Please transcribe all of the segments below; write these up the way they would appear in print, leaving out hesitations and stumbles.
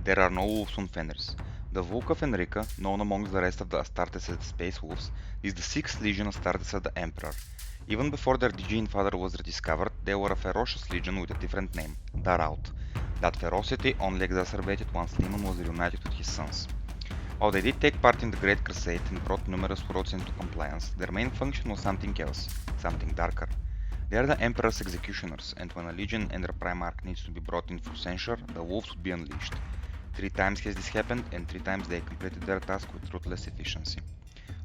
There are no wolves on Fenris. The Volca Fenrica, known amongst the rest of the Astartes as the Space Wolves, is the sixth legion of Astartes the Emperor. Even before their Digian father was rediscovered, they were a ferocious legion with a different name, Daraut. That ferocity only exacerbated once Liman was reunited with his sons. While they did take part in the Great Crusade and brought numerous worlds into compliance, their main function was something else, something darker. They are the Emperor's executioners, and when a legion and their Primarch needs to be brought in for censure, the wolves would be unleashed. 3 times has this happened, and 3 times they completed their task with ruthless efficiency.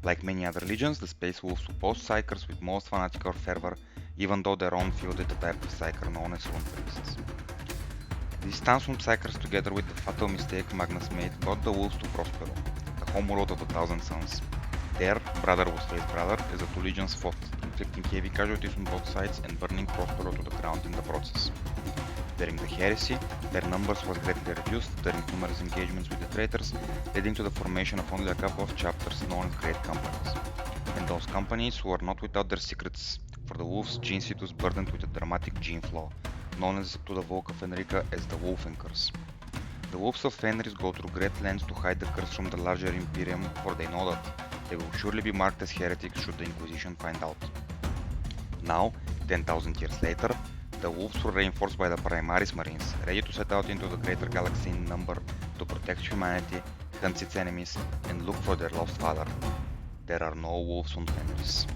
Like many other legions, the Space Wolves opposed Psykers with most fanatical fervor, even though their own fielded a type of Psyker known as Rune Priests. This stance from Psykers together with the fatal mistake Magnus made got the Wolves to Prospero, the homeworld of the Thousand Suns. There, brother was faced brother as the two legions fought, inflicting heavy casualties on both sides and burning Prospero to the ground in the process. During the heresy, their numbers was greatly reduced during numerous engagements with the traitors, leading to the formation of only a couple of chapters known as Great Companies. And those companies were not without their secrets, for the Wolves' gene seed was burdened with a dramatic gene flaw, known as to the Volca Fenrica as the Wolfen Curse. The Wolves of Fenris go through great lengths to hide the curse from the larger Imperium, for they know that they will surely be marked as heretics should the Inquisition find out. Now, 10,000 years later, the Wolves were reinforced by the Primaris Marines, ready to set out into the greater galaxy in number to protect humanity, hunt its enemies, and look for their lost father. There are no wolves on Fenris.